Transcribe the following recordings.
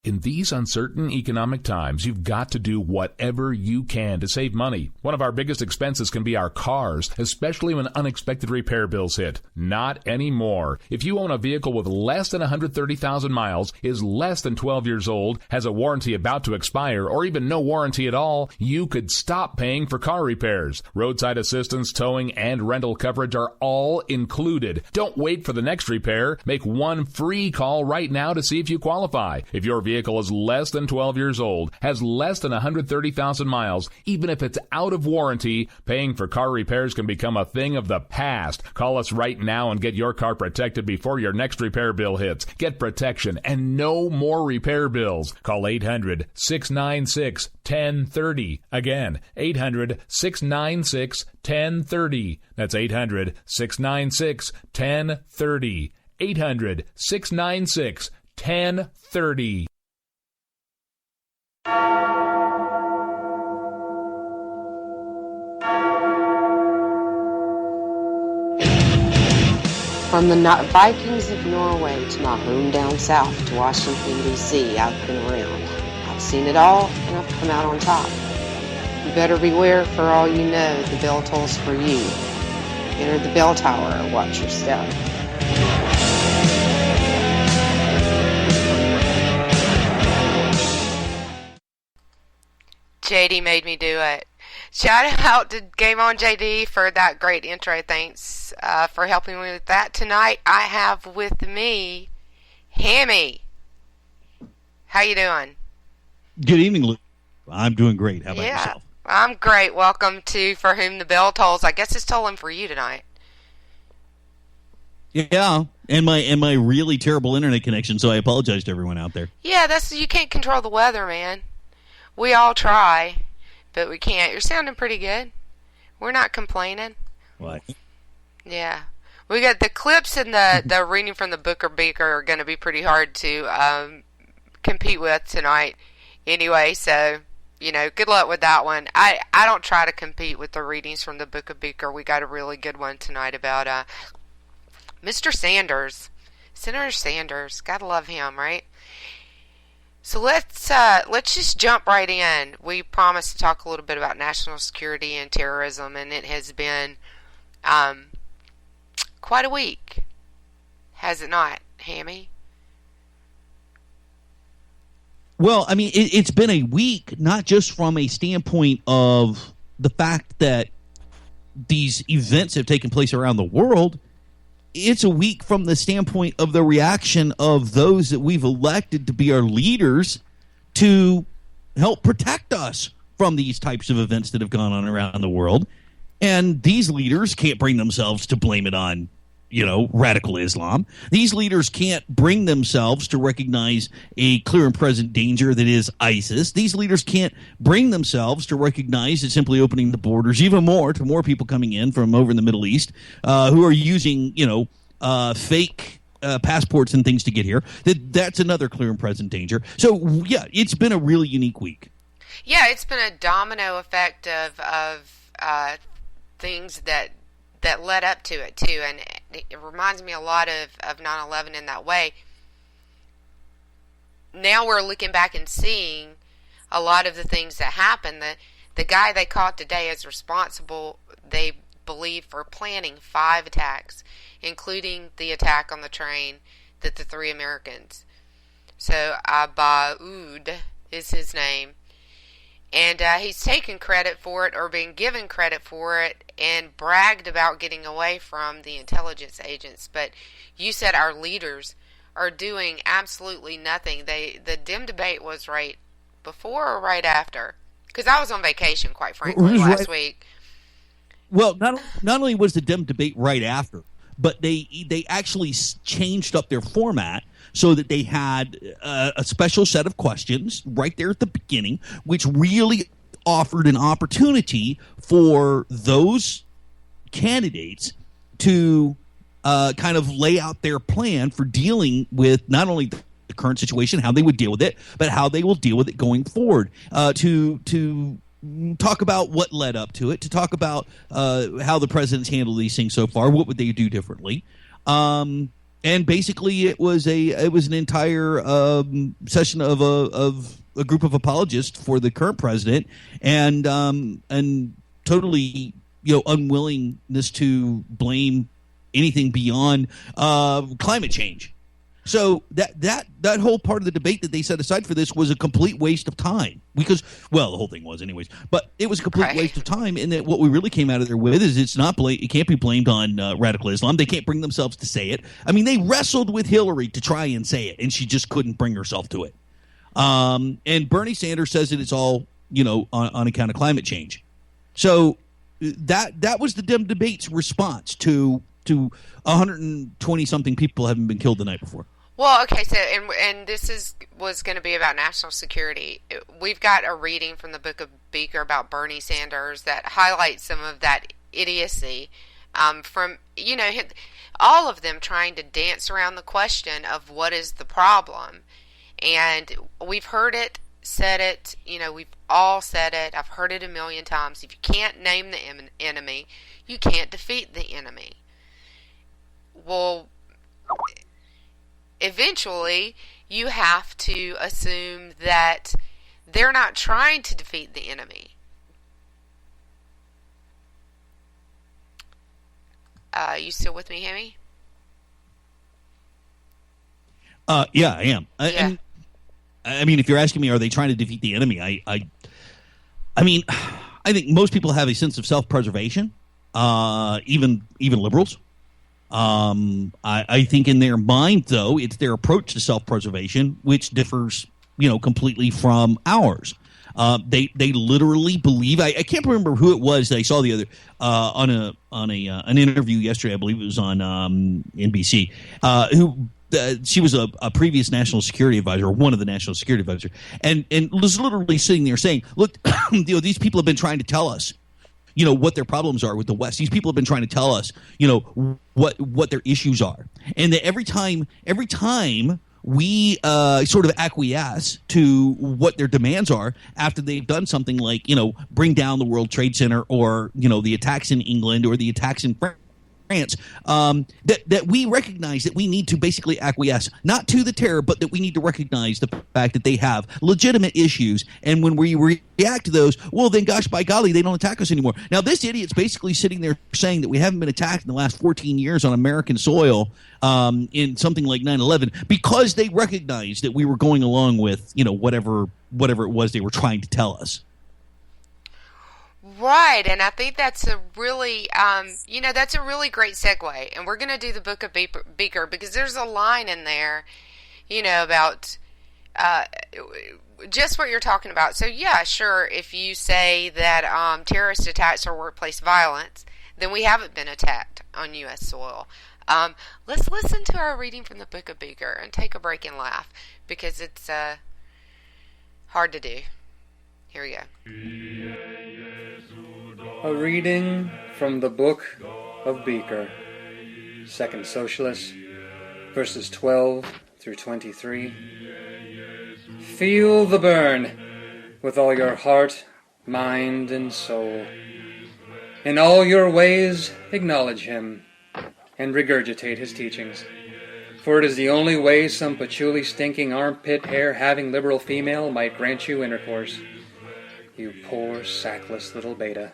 In these uncertain economic times, you've got to do whatever you can to save money. One of our biggest expenses can be our cars, especially when unexpected repair bills hit. Not anymore. If you own a vehicle with less than 130,000 miles, is less than 12 years old, has a warranty about to expire, or even no warranty at all, you could stop paying for car repairs. Roadside assistance, towing, and rental coverage are all included. Don't wait for the next repair. Make one free call right now to see if you qualify. If your vehicle is less than 12 years old, has less than 130,000 miles, even if it's out of warranty, paying for car repairs can become a thing of the past. Call us right now and get your car protected before your next repair bill hits. Get protection and no more repair bills. Call 800-696-1030. Again, 800-696-1030. That's 800-696-1030. 800-696-1030. From the Vikings of Norway to my home down south to Washington, D.C., I've been around. I've seen it all, and I've come out on top. You better beware, for all you know, the bell tolls for you. Enter the bell tower or watch your step. JD made me do it. Shout out to Game On JD for that great intro. Thanks for helping me with that. Tonight I have with me Hammy. How you doing? Good evening, Luke. I'm doing great. How about yourself? I'm great. Welcome to For Whom the Bell Tolls. I guess it's tolling for you tonight. Yeah, and my really terrible internet connection, so I apologize to everyone out there. Yeah, you can't control the weather, man. We all try, but we can't. You're sounding pretty good. We're not complaining. What? Yeah. We got the clips and the reading from the Booker Beaker are going to be pretty hard to compete with tonight anyway, so, good luck with that one. I don't try to compete with the readings from the Book of Beaker. We got a really good one tonight about Mr. Sanders. Senator Sanders. Gotta love him, right? So let's just jump right in. We promised to talk a little bit about national security and terrorism, and it has been quite a week, has it not, Hammy? Well, I mean, it's been a week, not just from a standpoint of the fact that these events have taken place around the world. It's a week from the standpoint of the reaction of those that we've elected to be our leaders to help protect us from these types of events that have gone on around the world. And these leaders can't bring themselves to blame it on, radical Islam. These leaders can't bring themselves to recognize a clear and present danger that is ISIS. These leaders can't bring themselves to recognize that simply opening the borders even more to more people coming in from over in the Middle East who are using, fake passports and things to get here. That's another clear and present danger. So, yeah, it's been a really unique week. Yeah, it's been a domino effect of things that led up to it, too. And it reminds me a lot of 9/11 in that way. Now we're looking back and seeing a lot of the things that happened. The guy they caught today is responsible, they believe, for planning 5 attacks, including the attack on the train that the 3 Americans. So Abaoud is his name. And he's taken credit for it, or been given credit for it, and bragged about getting away from the intelligence agents. But you said our leaders are doing absolutely nothing. The Dem debate was right before or right after? Because I was on vacation, quite frankly, last week. Well, not only was the Dem debate right after, but they actually changed up their format so that they had a special set of questions right there at the beginning, which really offered an opportunity for those candidates to kind of lay out their plan for dealing with not only the current situation, how they would deal with it, but how they will deal with it going forward, to talk about what led up to it, to talk about how the president's handled these things so far, what would they do differently. And basically, it was an entire session of a group of apologists for the current president, and totally unwillingness to blame anything beyond climate change. So that whole part of the debate that they set aside for this was a complete waste of time, because, well, the whole thing was anyways, but it was a complete waste of time. And that what we really came out of there with is it can't be blamed on radical Islam. They can't bring themselves to say it. I mean, they wrestled with Hillary to try and say it, and she just couldn't bring herself to it. And Bernie Sanders says that it's all on account of climate change. So that was the debate's response to 120 something people having been killed the night before. Well, okay, so and this was going to be about national security. We've got a reading from the Book of Beaker about Bernie Sanders that highlights some of that idiocy from all of them trying to dance around the question of what is the problem. And we've heard it, said it, we've all said it. I've heard it a million times. If you can't name the enemy, you can't defeat the enemy. Well, eventually you have to assume that they're not trying to defeat the enemy. You still with me, Hammy? Yeah, I am. Yeah. I mean, if you're asking me, are they trying to defeat the enemy? I mean, I think most people have a sense of self-preservation, even liberals. I think in their mind, though, it's their approach to self-preservation which differs, completely from ours. They literally believe. I can't remember who it was that I saw the other on an interview yesterday. I believe it was on NBC. Who she was a previous national security advisor, or one of the national security advisors, and was literally sitting there saying, "Look, these people have been trying to tell us." What their problems are with the West. These people have been trying to tell us, what their issues are. And that every time we sort of acquiesce to what their demands are after they've done something like, bring down the World Trade Center, or, the attacks in England or the attacks in France, that we recognize that we need to basically acquiesce, not to the terror, but that we need to recognize the fact that they have legitimate issues. And when we react to those, well, then, gosh, by golly, they don't attack us anymore. Now, this idiot's basically sitting there saying that we haven't been attacked in the last 14 years on American soil in something like 9/11 because they recognized that we were going along with, whatever it was they were trying to tell us. Right, and I think that's a really, that's a really great segue. And we're going to do the Book of Beaker because there's a line in there, about just what you're talking about. So, yeah, sure, if you say that terrorist attacks are workplace violence, then we haven't been attacked on U.S. soil. Let's listen to our reading from the Book of Beaker and take a break and laugh because it's hard to do. Here we go. A reading from the Book of Beaker, Second Socialist, verses 12 through 23. Feel the burn with all your heart, mind, and soul. In all your ways acknowledge him and regurgitate his teachings. For it is the only way some patchouli stinking armpit hair having liberal female might grant you intercourse. You poor sackless little beta.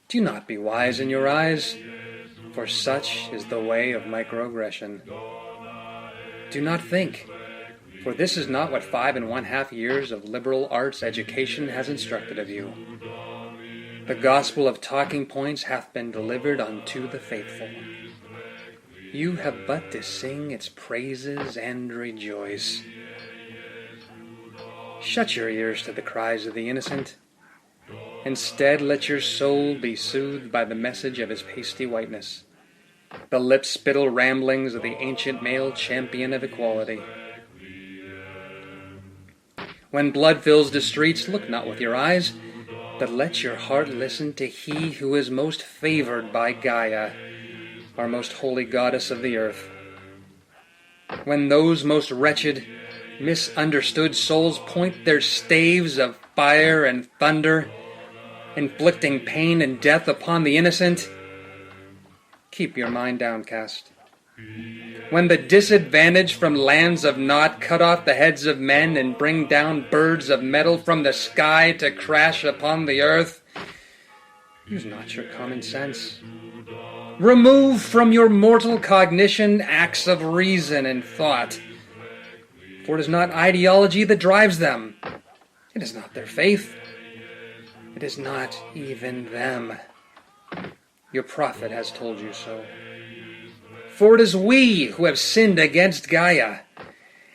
Do not be wise in your eyes, for such is the way of microaggression. Do not think, for this is not what 5½ years of liberal arts education has instructed of you. The gospel of talking points hath been delivered unto the faithful. You have but to sing its praises and rejoice. Shut your ears to the cries of the innocent. Instead, let your soul be soothed by the message of his pasty whiteness, the lip-spittle ramblings of the ancient male champion of equality. When blood fills the streets, look not with your eyes, but let your heart listen to he who is most favored by Gaia, our most holy goddess of the earth. When those most wretched, misunderstood souls point their staves of fire and thunder, inflicting pain and death upon the innocent, keep your mind downcast. When the disadvantaged from lands of naught cut off the heads of men and bring down birds of metal from the sky to crash upon the earth, use not your common sense. Remove from your mortal cognition acts of reason and thought. For it is not ideology that drives them. It is not their faith. It is not even them. Your prophet has told you so. For it is we who have sinned against Gaia,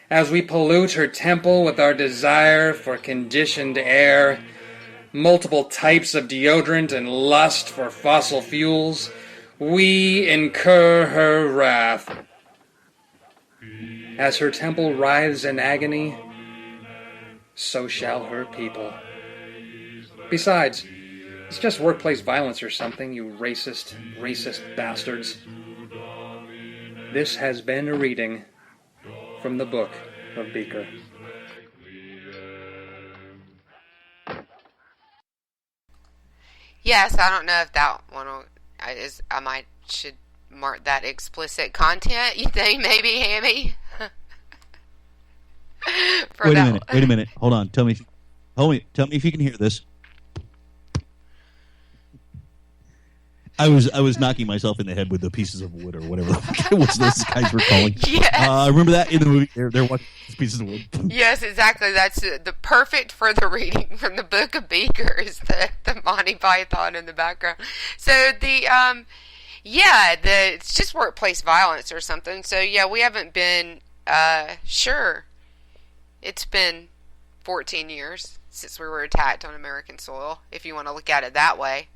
as we pollute her temple with our desire for conditioned air, multiple types of deodorant, and lust for fossil fuels. We incur her wrath. As her temple writhes in agony, so shall her people. Besides, it's just workplace violence or something, you racist bastards. This has been a reading from the Book of Beaker. Yes, I don't know if that one should mark that explicit content. You think maybe, Hammy? Wait a minute. Hold on. Tell me if you can hear this. I was knocking myself in the head with the pieces of wood or whatever it was those guys were calling. Yes. Remember that in the movie? They're watching these pieces of wood. Yes, exactly. That's the perfect for the reading from the Book of Beaker is the Monty Python in the background. So it's just workplace violence or something. So yeah, we haven't been sure. It's been 14 years since we were attacked on American soil, if you want to look at it that way.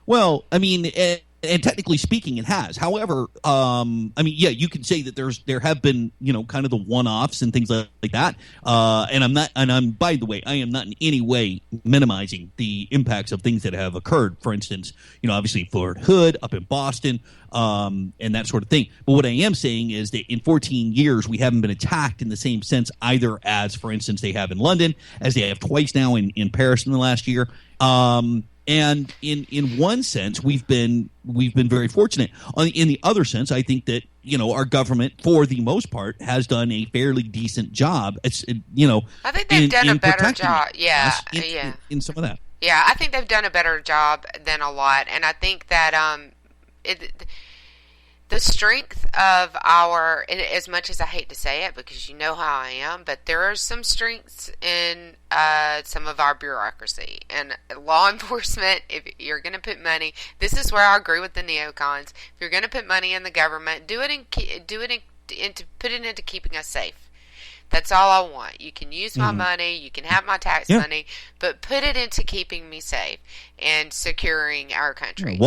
Well, I mean, and technically speaking, it has. However, you can say that there have been, kind of the one-offs and things like that. By the way, I am not in any way minimizing the impacts of things that have occurred. For instance, obviously Fort Hood up in Boston, and that sort of thing. But what I am saying is that in 14 years, we haven't been attacked in the same sense either as, for instance, they have in London, as they have twice now in Paris in the last year. And in one sense, we've been very fortunate. In the other sense, I think that our government, for the most part, has done a fairly decent job. I think they've done a better job. In some of that. Yeah, I think they've done a better job than a lot, and I think that the strength of our, and as much as I hate to say it because you know how I am, but there are some strengths in some of our bureaucracy and law enforcement. If you're going to put money, this is where I agree with the neocons. If you're going to put money in the government, put it into keeping us safe. That's all I want. You can use my money, you can have my tax money, but put it into keeping me safe and securing our country.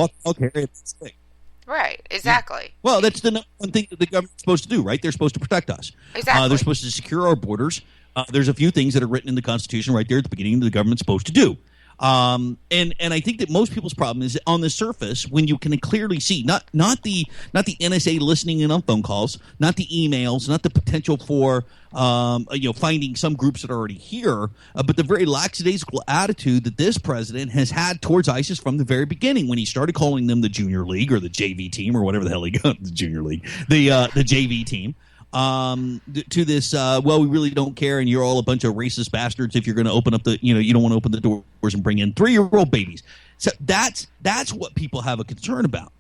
Right, exactly. Yeah. Well, that's the number one thing that the government's supposed to do, right? They're supposed to protect us. Exactly. They're supposed to secure our borders. There's a few things that are written in the Constitution right there at the beginning that the government's supposed to do. And I think that most people's problem is on the surface when you can clearly see not the NSA listening in on phone calls, not the emails, not the potential for finding some groups that are already here, but the very lackadaisical attitude that this president has had towards ISIS from the very beginning when he started calling them the Junior League or the JV team or whatever the hell he got, the Junior League, the JV team. To this, we really don't care, and you're all a bunch of racist bastards if you're going to open up you don't want to open the doors and bring in 3-year-old babies. So that's what people have a concern about.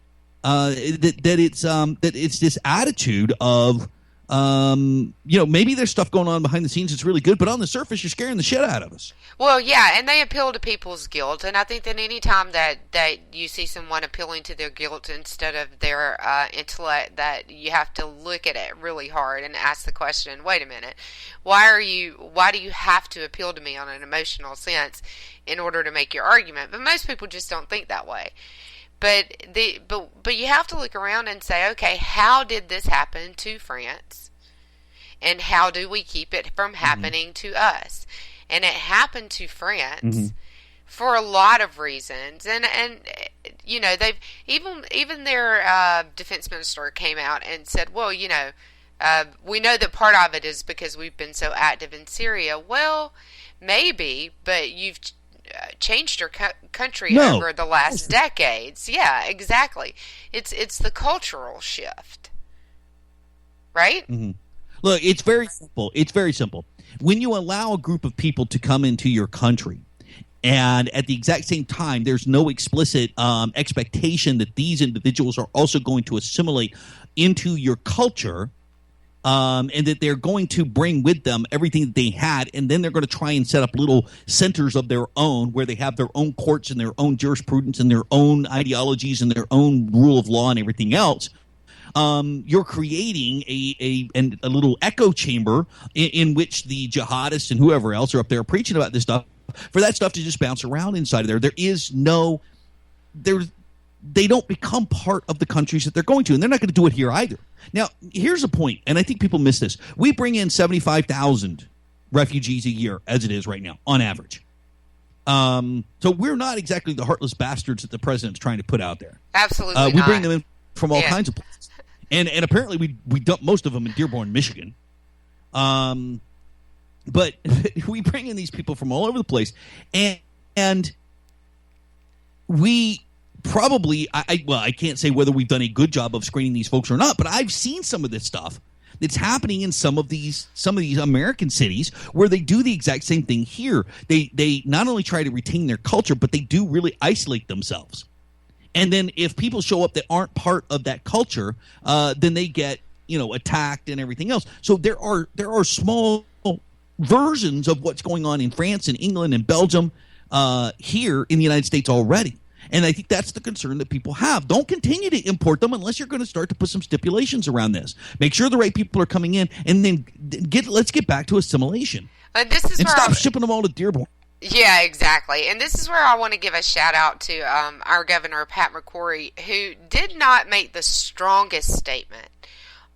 That it's this attitude of, maybe there's stuff going on behind the scenes that's really good, but on the surface, you're scaring the shit out of us. Well, yeah, and they appeal to people's guilt, and I think that any time that you see someone appealing to their guilt instead of their intellect, that you have to look at it really hard and ask the question, wait a minute, why do you have to appeal to me on an emotional sense in order to make your argument? But most people just don't think that way. But you have to look around and say, okay, how did this happen to France? And how do we keep it from happening to us? And it happened to France for a lot of reasons. And they've even their defense minister came out and said, well, we know that part of it is because we've been so active in Syria. Well, maybe, but you've changed her country No. over the last decades. Yeah, exactly. It's the cultural shift, right? Mm-hmm. Look, it's very simple. It's very simple. When you allow a group of people to come into your country, and at the exact same time, there's no explicit expectation that these individuals are also going to assimilate into your culture, and that they're going to bring with them everything that they had, and then they're going to try and set up little centers of their own where they have their own courts and their own jurisprudence and their own ideologies and their own rule of law and everything else. You're creating a little echo chamber in which the jihadists and whoever else are up there preaching about this stuff, for that stuff to just bounce around inside of there. They don't become part of the countries that they're going to, and they're not going to do it here either. Now, here's a point, and I think people miss this. We bring in 75,000 refugees a year, as it is right now, on average. So we're not exactly the heartless bastards that the president's trying to put out there. Absolutely we not. bring them in from all kinds of places. And apparently we dump most of them in Dearborn, Michigan. But we bring in these people from all over the place, and we probably I can't say whether we've done a good job of screening these folks or not, but I've seen some of this stuff that's happening in some of these American cities where they do the exact same thing here. They not only try to retain their culture, but they do really isolate themselves. And then if people show up that aren't part of that culture, then they get attacked and everything else. So there are small versions of what's going on in France and England and Belgium here in the United States already. And I think that's the concern that people have. Don't continue to import them unless you're going to start to put some stipulations around this. Make sure the right people are coming in, and then let's get back to assimilation. And stop shipping them all to Dearborn. Yeah, exactly. And this is where I want to give a shout out to our governor, Pat McCrory, who did not make the strongest statement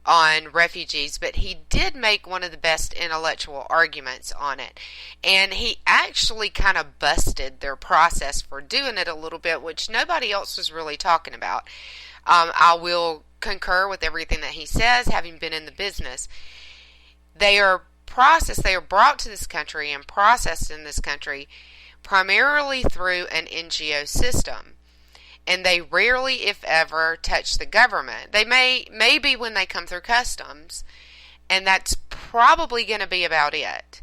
on refugees, but he did make one of the best intellectual arguments on it. And he actually kind of busted their process for doing it a little bit, which nobody else was really talking about. I will concur with everything that he says, having been in the business. They are brought to this country and processed in this country primarily through an NGO system. And they rarely, if ever, touch the government. They maybe when they come through customs, and that's probably going to be about it.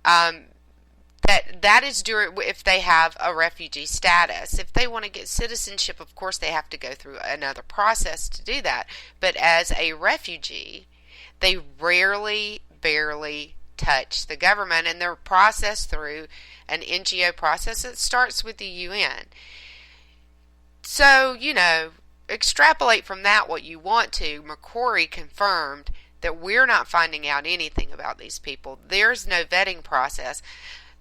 That is if they have a refugee status. If they want to get citizenship, of course, they have to go through another process to do that. But as a refugee, they barely touch the government, and they're processed through an NGO process that starts with the UN. So, extrapolate from that what you want to. McCrory confirmed that we're not finding out anything about these people. There's no vetting process.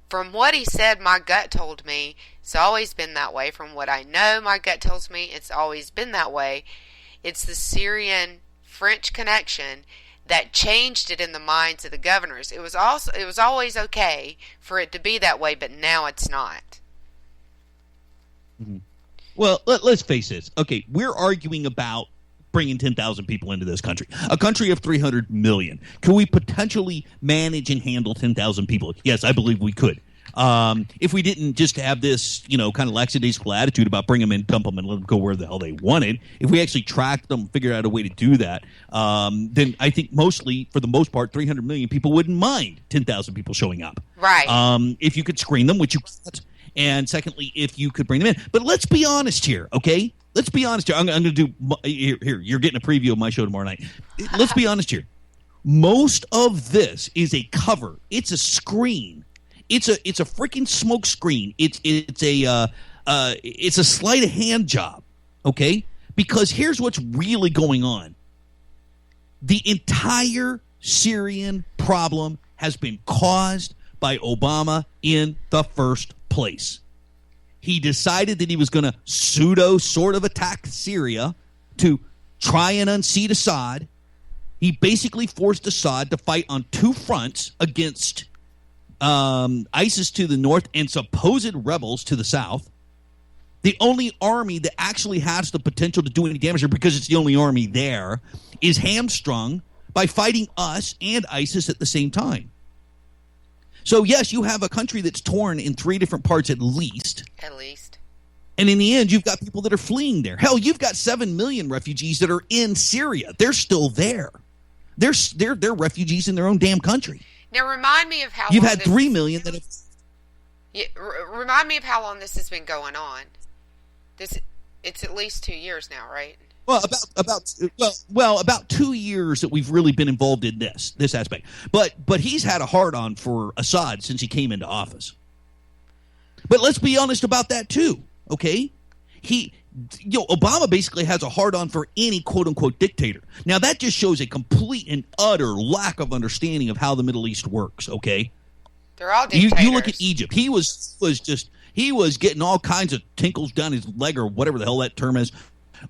From what he said, my gut told me it's always been that way. From what I know, my gut tells me it's always been that way. It's the Syrian-French connection that changed it in the minds of the governors. It was always okay for it to be that way, but now it's not. Mm-hmm. Well, let's face this. Okay, we're arguing about bringing 10,000 people into this country, a country of 300 million. Can we potentially manage and handle 10,000 people? Yes, I believe we could. If we didn't just have this, kind of lackadaisical attitude about bring them in, dump them, and let them go where the hell they wanted, if we actually tracked them, figured out a way to do that, then I think for the most part, 300 million people wouldn't mind 10,000 people showing up. Right. If you could screen them, which you can't. And secondly, if you could bring them in. But let's be honest here, okay? Let's be honest here. I'm going to do here. You're getting a preview of my show tomorrow night. Let's be honest here. Most of this is a cover. It's a screen. It's a freaking smoke screen. It's a sleight of hand job, okay? Because here's what's really going on. The entire Syrian problem has been caused by Obama in the first place. He decided that he was going to sort of attack Syria to try and unseat Assad. He basically forced Assad to fight on two fronts against ISIS to the north and supposed rebels to the south. The only army that actually has the potential to do any damage here, because it's the only army there, is hamstrung by fighting us and ISIS at the same time. So, yes, you have a country that's torn in 3 different parts at least. At least. And in the end, you've got people that are fleeing there. Hell, you've got 7 million refugees that are in Syria. They're still there. They're refugees in their own damn country. Now, remind me of how you've long had 3 million that have... Yeah, remind me of how long this has been going on. It's at least 2 years now, right? Well, about 2 years that we've really been involved in this aspect. But he's had a hard-on for Assad since he came into office. But let's be honest about that too, okay? Obama basically has a hard-on for any quote-unquote dictator. Now, that just shows a complete and utter lack of understanding of how the Middle East works, okay? They're all dictators. You look at Egypt. He was getting all kinds of tinkles down his leg or whatever the hell that term is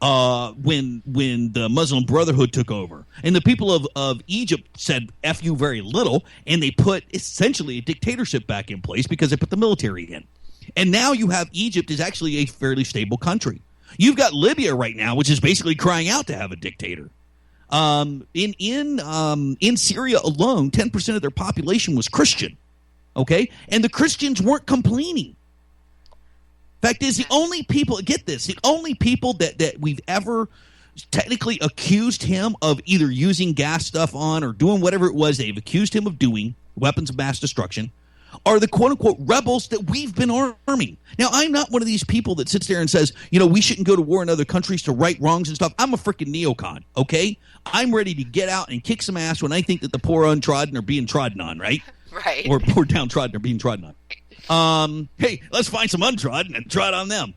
when the Muslim Brotherhood took over. And the people of Egypt said F you very little, and they put essentially a dictatorship back in place because they put the military in. And now you have Egypt is actually a fairly stable country. You've got Libya right now, which is basically crying out to have a dictator. In Syria alone, 10% of their population was Christian. Okay? And the Christians weren't complaining. Fact is, the only people, get this, the only people that we've ever technically accused him of either using gas stuff on or doing whatever it was they've accused him of doing, weapons of mass destruction, are the quote-unquote rebels that we've been arming. Now, I'm not one of these people that sits there and says, we shouldn't go to war in other countries to right wrongs and stuff. I'm a freaking neocon, okay? I'm ready to get out and kick some ass when I think that the poor untrodden are being trodden on, right? Right. Or poor downtrodden are being trodden on. Hey, let's find some untrodden and trot on them.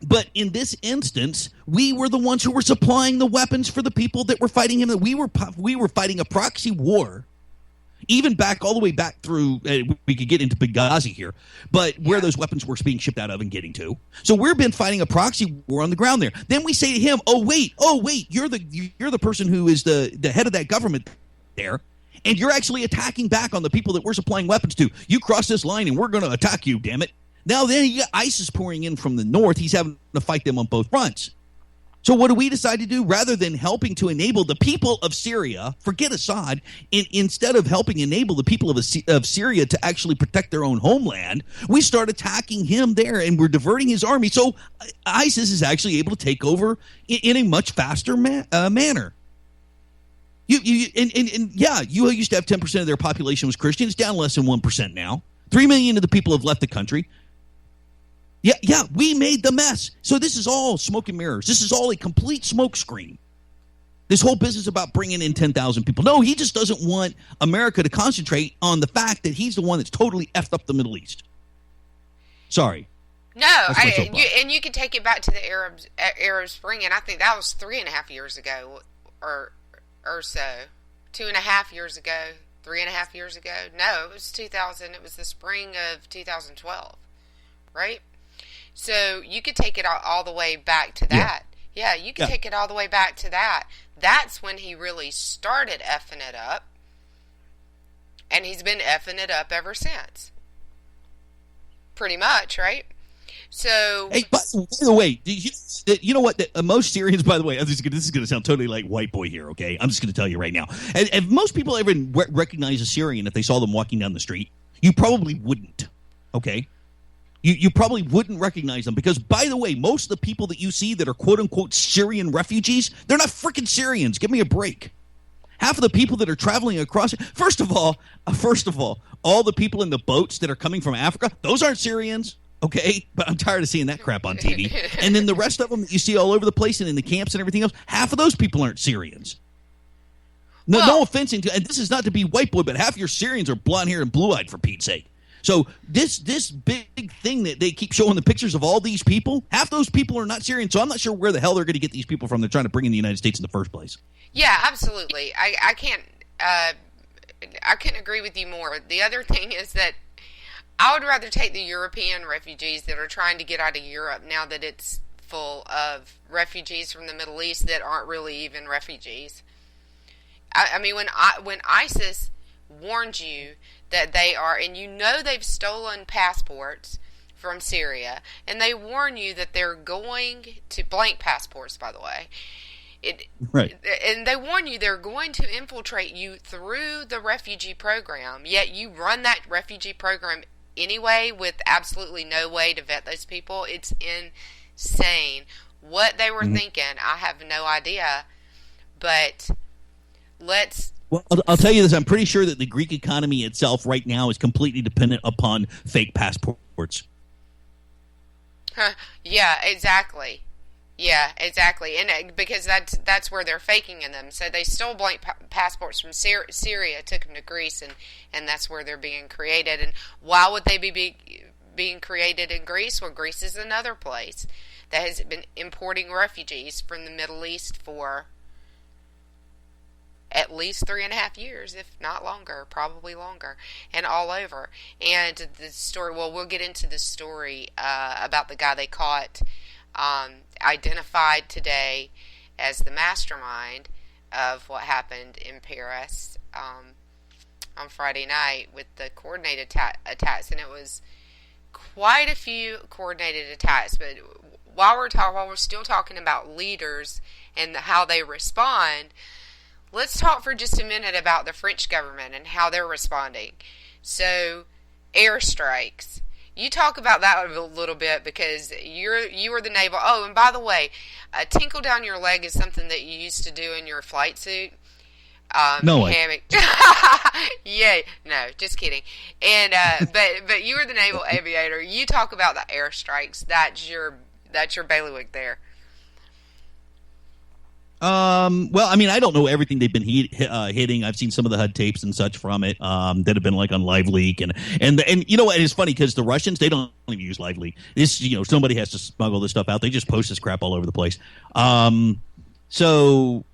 But in this instance, we were the ones who were supplying the weapons for the people that were fighting him. We were fighting a proxy war, even all the way back through. We could get into Benghazi here, but where those weapons were being shipped out of and getting to. So we've been fighting a proxy war on the ground there. Then we say to him, "Oh wait, you're the person who is the head of that government there." And you're actually attacking back on the people that we're supplying weapons to. You cross this line and we're going to attack you, damn it. Now then you got ISIS pouring in from the north. He's having to fight them on both fronts. So what do we decide to do? Rather than helping to enable the people of Syria, forget Assad, instead of helping enable the people of Syria to actually protect their own homeland, we start attacking him there and we're diverting his army. So ISIS is actually able to take over in a much faster manner. You used to have 10% of their population was Christian. It's down less than 1% now. 3 million of the people have left the country. Yeah, we made the mess. So this is all smoke and mirrors. This is all a complete smoke screen. This whole business about bringing in 10,000 people. No, he just doesn't want America to concentrate on the fact that he's the one that's totally effed up the Middle East. Sorry. No, and you can take it back to the Arab Spring, and I think that was 3.5 years ago, or so. 2.5 years ago, 3.5 years ago. No, it was 2000. It was the spring of 2012, right? So you could take it all the way back to that. Yeah, you could take it all the way back to that. That's when he really started effing it up, and he's been effing it up ever since. Pretty much, right? So, hey, by the way, you know what? Most Syrians, by the way, this is going to sound totally like white boy here, okay? I'm just going to tell you right now. If most people ever recognize a Syrian if they saw them walking down the street, you probably wouldn't, okay? You probably wouldn't recognize them because, by the way, most of the people that you see that are quote-unquote Syrian refugees, they're not freaking Syrians. Give me a break. Half of the people that are traveling across – first of all, all the people in the boats that are coming from Africa, those aren't Syrians. Okay, but I'm tired of seeing that crap on TV. And then the rest of them that you see all over the place and in the camps and everything else, half of those people aren't Syrians. No offense, and this is not to be white boy, but half your Syrians are blonde hair and blue-eyed, for Pete's sake. So this big thing that they keep showing the pictures of all these people, half those people are not Syrian, so I'm not sure where the hell they're going to get these people from they're trying to bring in the United States in the first place. Yeah, absolutely. I couldn't agree with you more. The other thing is that I would rather take the European refugees that are trying to get out of Europe now that it's full of refugees from the Middle East that aren't really even refugees. I mean, when ISIS warned you that they are, and you know they've stolen passports from Syria, and they warn you that they're going to, blank passports, by the way, Right. And they warn you they're going to infiltrate you through the refugee program, yet you run that refugee program anyway with absolutely no way to vet those people. It's insane. What they were thinking, I have no idea. But Well, I'll tell you this. I'm pretty sure that the Greek economy itself right now is completely dependent upon fake passports. Yeah, exactly. Yeah, exactly. And because that's where they're faking in them. So they stole blank passports from Syria, took them to Greece, and that's where they're being created. And why would they be being created in Greece? Well, Greece is another place that has been importing refugees from the Middle East for at least 3.5 years, if not longer, probably longer, and all over. And the story, well, we'll get into the story about the guy they caught, identified today as the mastermind of what happened in Paris on Friday night with the coordinated attacks. And it was quite a few coordinated attacks. But while we're still talking about leaders and how they respond, let's talk for just a minute about the French government and how they're responding. So, airstrikes. You talk about that a little bit because you were the naval. Oh, and by the way, tinkle down your leg is something that you used to do in your flight suit. No way. Hammy. Yeah, no, just kidding. And but you were the naval aviator. You talk about the airstrikes. That's your bailiwick there. Well, I mean, I don't know everything they've been hitting. I've seen some of the HUD tapes and such from it, that have been like on Live Leak and you know what? It's funny because the Russians, they don't even use Live Leak. This, somebody has to smuggle this stuff out. They just post this crap all over the place. So,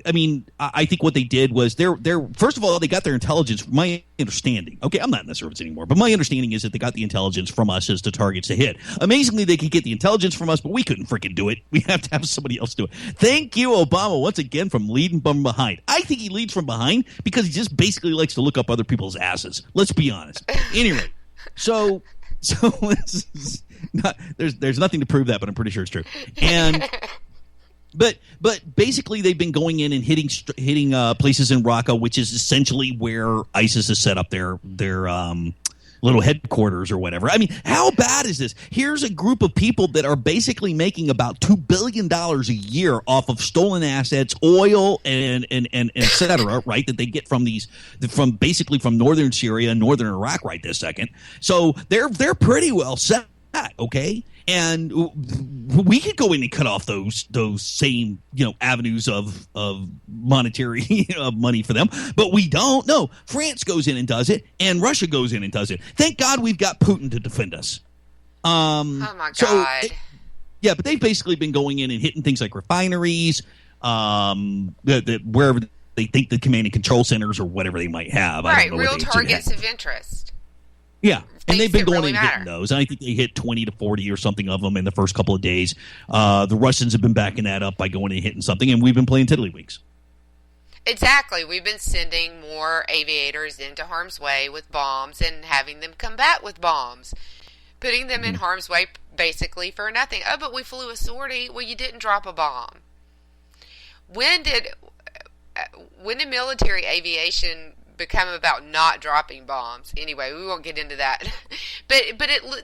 I mean, I think what they did was they're first of all, they got their intelligence from my understanding. Okay, I'm not in the service anymore, but my understanding is that they got the intelligence from us as the targets to hit. Amazingly, they could get the intelligence from us, but we couldn't freaking do it. We have to have somebody else do it. Thank you, Obama, once again, from leading from behind. I think he leads from behind because he just basically likes to look up other people's asses. Let's be honest. Anyway, so this is not, there's nothing to prove that, but I'm pretty sure it's true. And But basically, they've been going in and hitting places in Raqqa, which is essentially where ISIS has set up their little headquarters or whatever. I mean, how bad is this? Here's a group of people that are basically making about $2 billion a year off of stolen assets, oil, and et cetera, right? That they get from basically from northern Syria and northern Iraq right this second. So they're pretty well set, okay? And we could go in and cut off those same avenues of monetary money for them, but we don't. No, France goes in and does it, and Russia goes in and does it. Thank God we've got Putin to defend us. Oh my God! But they've basically been going in and hitting things like refineries, wherever they think the command and control centers or whatever they might have. Right, real targets of interest. Yeah. And they've been going really in and hitting those. And I think they hit 20 to 40 or something of them in the first couple of days. The Russians have been backing that up by going and hitting something, and we've been playing tiddlywinks. Exactly. We've been sending more aviators into harm's way with bombs and having them come back with bombs. Putting them in harm's way basically for nothing. Oh, but we flew a sortie. Well, you didn't drop a bomb. When did military aviation become about not dropping bombs? Anyway, we won't get into that. but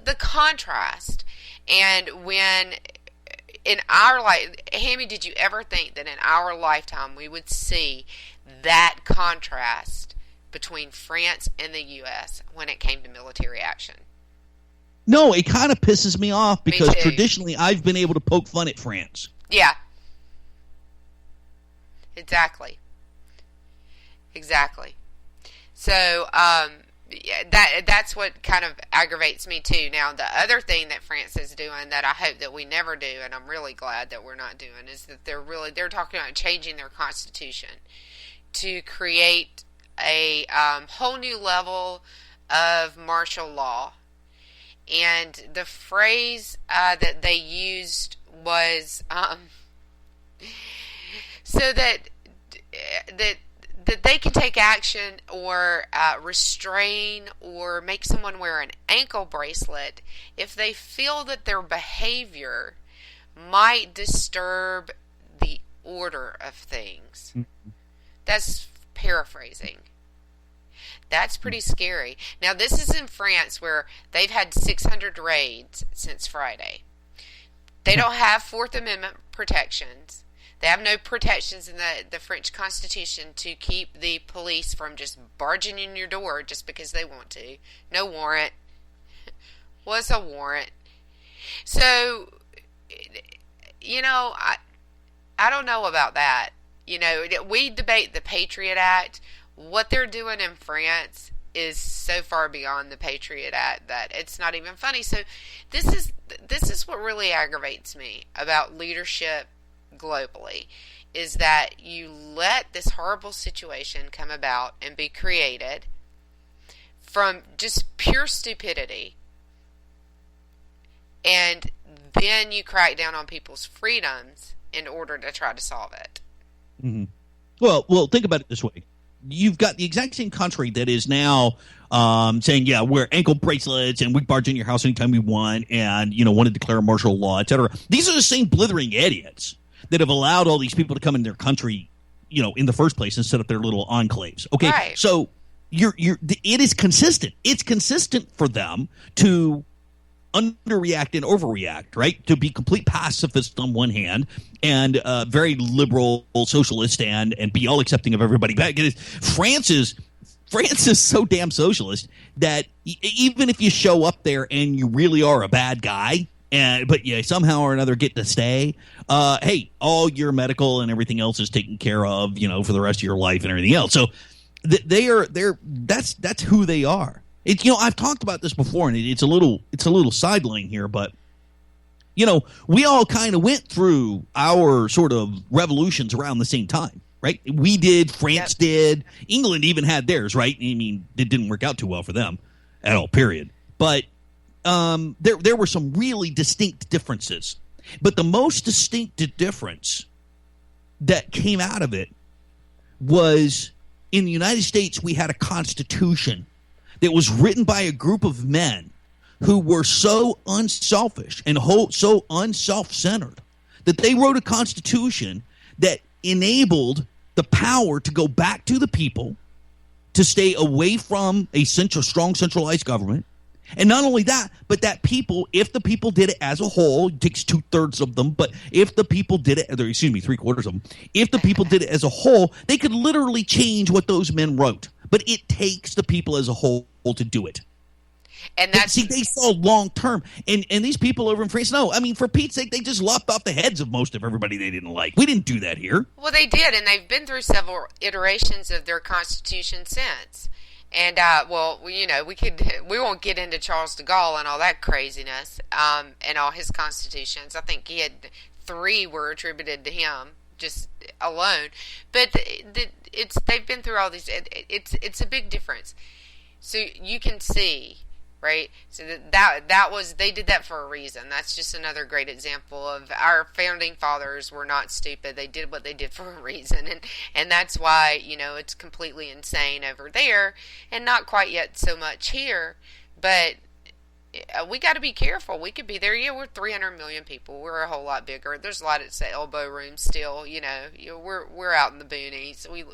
the contrast, and when in our life, Hammy, did you ever think that in our lifetime we would see that contrast between France and the U.S. when it came to military action? No, it kind of pisses me off because traditionally I've been able to poke fun at France. Yeah. Exactly. So, that's what kind of aggravates me too. Now, the other thing that France is doing that I hope that we never do, and I'm really glad that we're not doing, is that they're talking about changing their constitution to create a whole new level of martial law. And the phrase that they used was so that they can take action or restrain or make someone wear an ankle bracelet if they feel that their behavior might disturb the order of things. That's paraphrasing. That's pretty scary. Now, this is in France, where they've had 600 raids since Friday. They don't have Fourth Amendment protections. They have no protections in the French Constitution to keep the police from just barging in your door just because they want to. No warrant. What's a warrant? So, you know, I don't know about that. You know, we debate the Patriot Act. What they're doing in France is so far beyond the Patriot Act that it's not even funny. So this is what really aggravates me about leadership globally, is that you let this horrible situation come about and be created from just pure stupidity, and then you crack down on people's freedoms in order to try to solve it. Mm-hmm. Well, think about it this way. You've got the exact same country that is now saying, yeah, wear ankle bracelets and we barge in your house anytime we want, and, you know, want to declare martial law, etc. These are the same blithering idiots that have allowed all these people to come in their country, you know, in the first place and set up their little enclaves. Okay, right. So it is consistent. It's consistent for them to underreact and overreact, right? To be complete pacifist on one hand and very liberal socialist and be all accepting of everybody back. France is so damn socialist that even if you show up there and you really are a bad guy, but you somehow or another get to stay, hey, all your medical and everything else is taken care of, you know, for the rest of your life and everything else. So that's who they are. You know, I've talked about this before, and it's a little sideline here, but you know, we all kind of went through our sort of revolutions around the same time, right? We did, France did, England even had theirs, right? I mean, it didn't work out too well for them at all, period. But there were some really distinct differences. But the most distinct difference that came out of it was in the United States, we had a constitution that was written by a group of men who were so unselfish and so unself-centered that they wrote a constitution that enabled the power to go back to the people, to stay away from a strong centralized government. And not only that, but that people, if the people did it as a whole, it takes 2/3 of them, but if the people did it, 3/4 of them, if the people did it as a whole, they could literally change what those men wrote. But it takes the people as a whole to do it. And that's, see, they saw long term, and these people over in France, no, I mean, for Pete's sake, they just lopped off the heads of most of everybody they didn't like. We didn't do that here. Well, they did, and they've been through several iterations of their constitution since. And well, you know, we won't get into Charles de Gaulle and all that craziness, and all his constitutions. I think he had 3 were attributed to him just alone. But they've been through all these. It's a big difference. So you can see, right? So that was, they did that for a reason. That's just another great example of our founding fathers were not stupid. They did what they did for a reason, and that's why, you know, it's completely insane over there and not quite yet so much here. But we got to be careful. We could be there. Yeah, we're 300 million people. We're a whole lot bigger. There's a lot at the elbow room still. You know, we're out in the boonies. We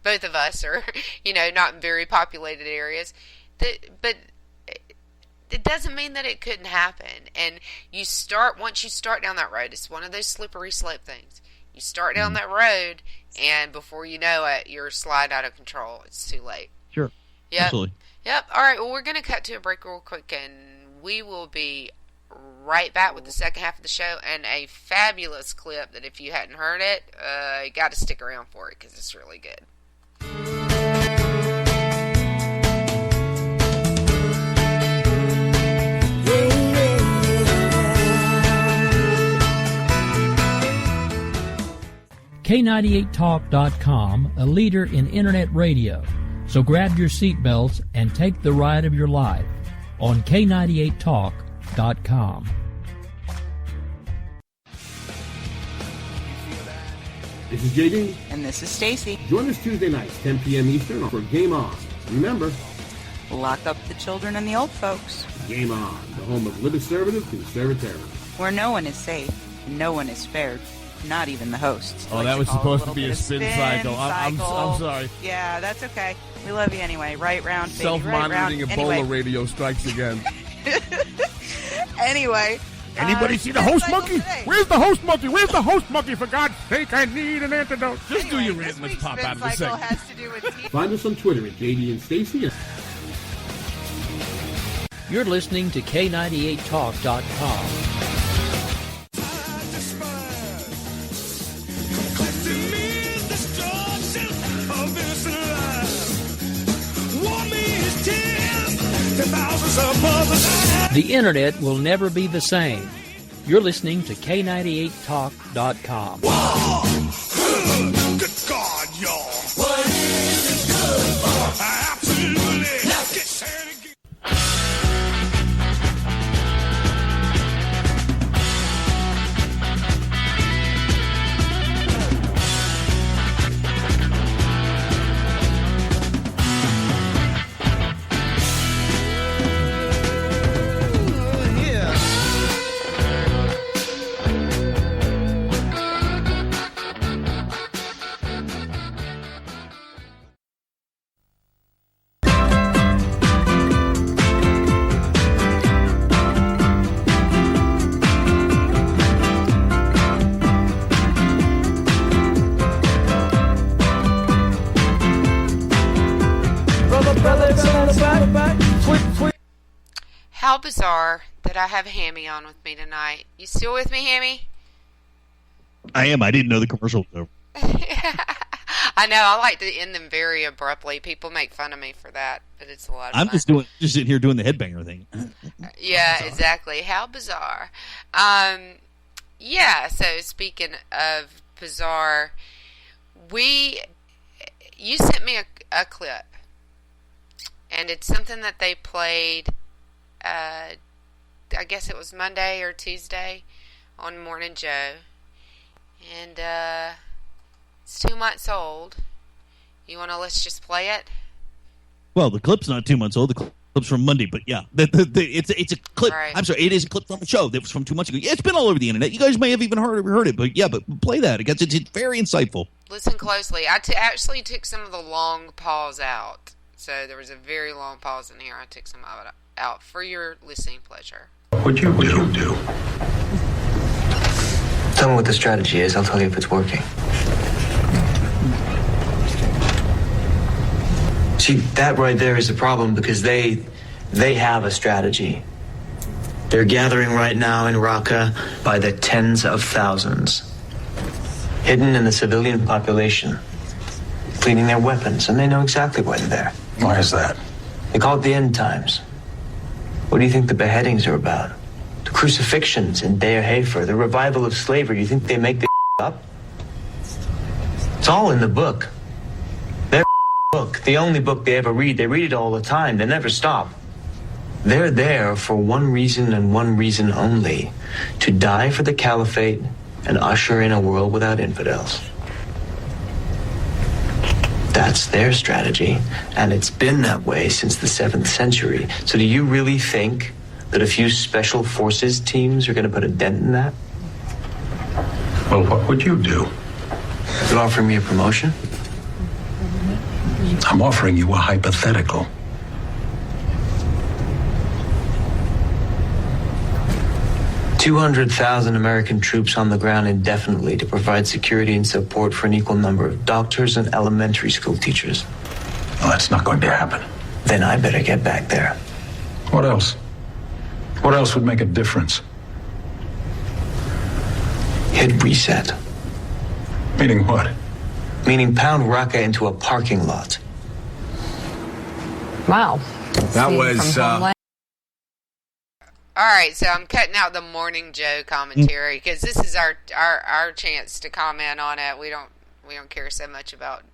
both of us are, you know, not in very populated areas. But it doesn't mean that it couldn't happen. And once you start down that road, it's one of those slippery slope things. You start down that road, and before you know it, you're slide out of control. It's too late. Sure. Yep. Absolutely. Yep. All right. Well, we're going to cut to a break real quick, and we will be right back with the second half of the show and a fabulous clip that if you hadn't heard it, you got to stick around for it because it's really good. K98Talk.com, a leader in internet radio. So grab your seatbelts and take the ride of your life on K98Talk.com. This is JD. And this is Stacy. Join us Tuesday nights, 10 p.m. Eastern for Game On. Remember, Lock up the children and the old folks. Game On, the home of liberty conservative, where no one is safe, no one is spared. Not even the hosts. Oh, that was supposed to be a spin cycle. I'm sorry. Yeah, that's okay. We love you anyway. Right round, baby. Self-monitoring right Ebola round. radio strikes again. Anyway. Anybody see the host monkey? Today. Where's the host monkey? Where's the host monkey? For God's sake, I need an antidote. Just do your rant. Let's pop out of the segment. Has to do with Find us on Twitter at JD and Stacy. You're listening to K98Talk.com. The internet will never be the same. You're listening to K98Talk.com. Whoa! Good God, y'all. What is it good for? Absolutely. Let's get started again. How bizarre that I have Hammy on with me tonight. You still with me, Hammy? I am. I didn't know the commercial was over. I know. I like to end them very abruptly. People make fun of me for that, but it's a lot of fun. I'm just sitting here doing the headbanger thing. Yeah, exactly. How bizarre. Yeah, so speaking of bizarre, you sent me a clip, and it's something that they played, I guess it was Monday or Tuesday on Morning Joe, and it's 2 months old. Let's just play it? Well, the clip's not 2 months old. The clip's from Monday, but yeah, it's a clip. Right. I'm sorry, it is a clip from a show that was from 2 months ago. Yeah, it's been all over the internet. You guys may have even heard it, but yeah, but play that. It's very insightful. Listen closely. I actually took some of the long pause out. So there was a very long pause in here. I took some of it out for your listening pleasure. What you do? Tell me what the strategy is. I'll tell you if it's working. See, that right there is a problem because they have a strategy. They're gathering right now in Raqqa by the tens of thousands, hidden in the civilian population, cleaning their weapons, and they know exactly why they're there. Why is that? They call it the end times. What do you think the beheadings are about? The crucifixions in Deir Hafer, the revival of slavery. You think they make this up? It's all in the book. Their book, the only book they ever read. They read it all the time. They never stop. They're there for one reason and one reason only: to die for the caliphate and usher in a world without infidels. That's their strategy, and it's been that way since the 7th century. So do you really think that a few special forces teams are going to put a dent in that? Well, what would you do? You offering me a promotion? I'm offering you a hypothetical. $200,000 American troops on the ground indefinitely to provide security and support for an equal number of doctors and elementary school teachers. Well, that's not going to happen. Then I better get back there. What else? What else would make a difference? Hit reset. Meaning what? Meaning pound Raqqa into a parking lot. Wow. That was All right, so I'm cutting out the Morning Joe commentary because this is our chance to comment on it. We don't care so much about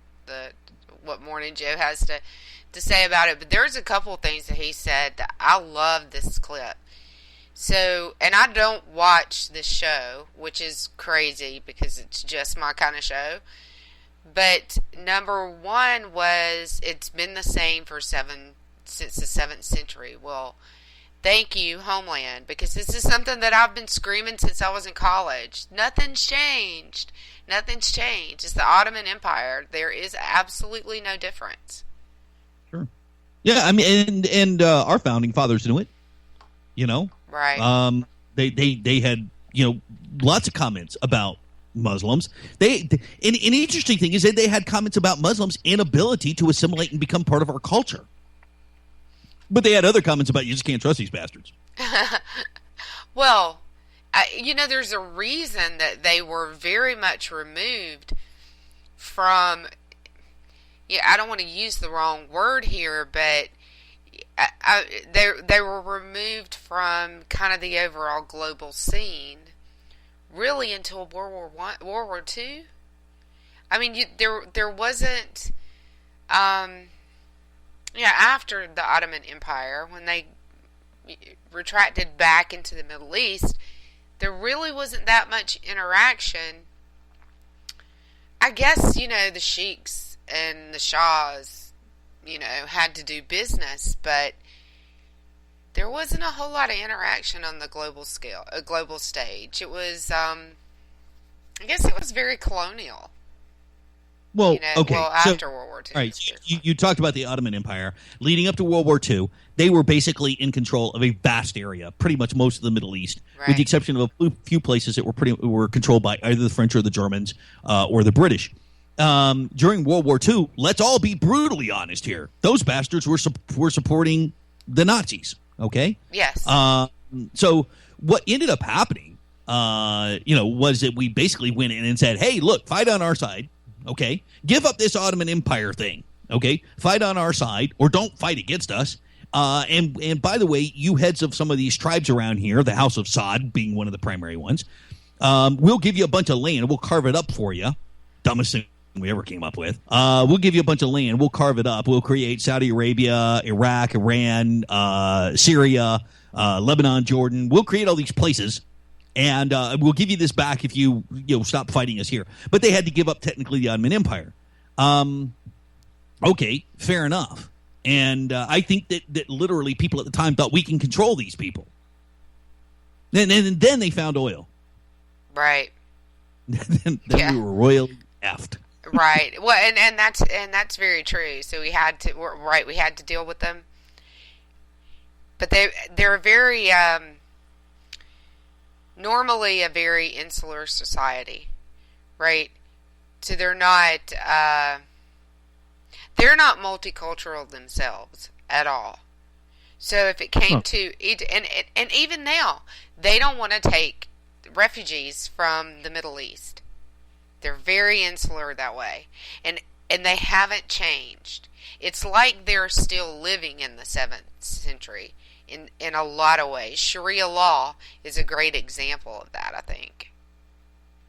what Morning Joe has to say about it, but there's a couple things that he said that I love this clip. So, and I don't watch this show, which is crazy because it's just my kind of show. But number one was it's been the same since the 7th century. Well, Thank you, Homeland, because this is something that I've been screaming since I was in college. Nothing's changed. Nothing's changed. It's the Ottoman Empire. There is absolutely no difference. Sure. Yeah, I mean, and our founding fathers knew it. You know, right? They had lots of comments about Muslims. An interesting thing is that they had comments about Muslims' inability to assimilate and become part of our culture. But they had other comments about you just can't trust these bastards. Well, there's a reason that they were very much removed from. I don't want to use the wrong word here, but they were removed from kind of the overall global scene, really until World War II. I mean, there wasn't. After the Ottoman Empire, when they retracted back into the Middle East, there really wasn't that much interaction. I guess, the sheiks and the shahs, had to do business, but there wasn't a whole lot of interaction on the global stage. It was, I guess it was very colonial. Well, okay. After World War II. All right, you talked about the Ottoman Empire. Leading up to World War II, they were basically in control of a vast area, pretty much most of the Middle East, with the exception of a few places that were controlled by either the French or the Germans or the British. During World War II, let's all be brutally honest here. Those bastards were supporting the Nazis, okay? Yes. So what ended up happening, was that we basically went in and said, hey, look, fight on our side. Okay, give up this Ottoman Empire thing. Okay, fight on our side or don't fight against us. And by the way, you heads of some of these tribes around here, the House of Saud being one of the primary ones, we'll give you a bunch of land. We'll carve it up for you. Dumbest thing we ever came up with. We'll give you a bunch of land. We'll carve it up. We'll create Saudi Arabia, Iraq, Iran, Syria, Lebanon, Jordan. We'll create all these places. And we'll give you this back if you stop fighting us here. But they had to give up technically the Ottoman Empire. Okay, fair enough. And I think that literally people at the time thought we can control these people. And then they found oil. Right. then we were royally effed. Right. Well, and that's very true. So we had to deal with them. But they're very normally a very insular society, right? So they're not multicultural themselves at all. So if it came to and even now, they don't want to take refugees from the Middle East. They're very insular that way, and they haven't changed. It's like they're still living in the 7th century. In a lot of ways. Sharia law is a great example of that, I think.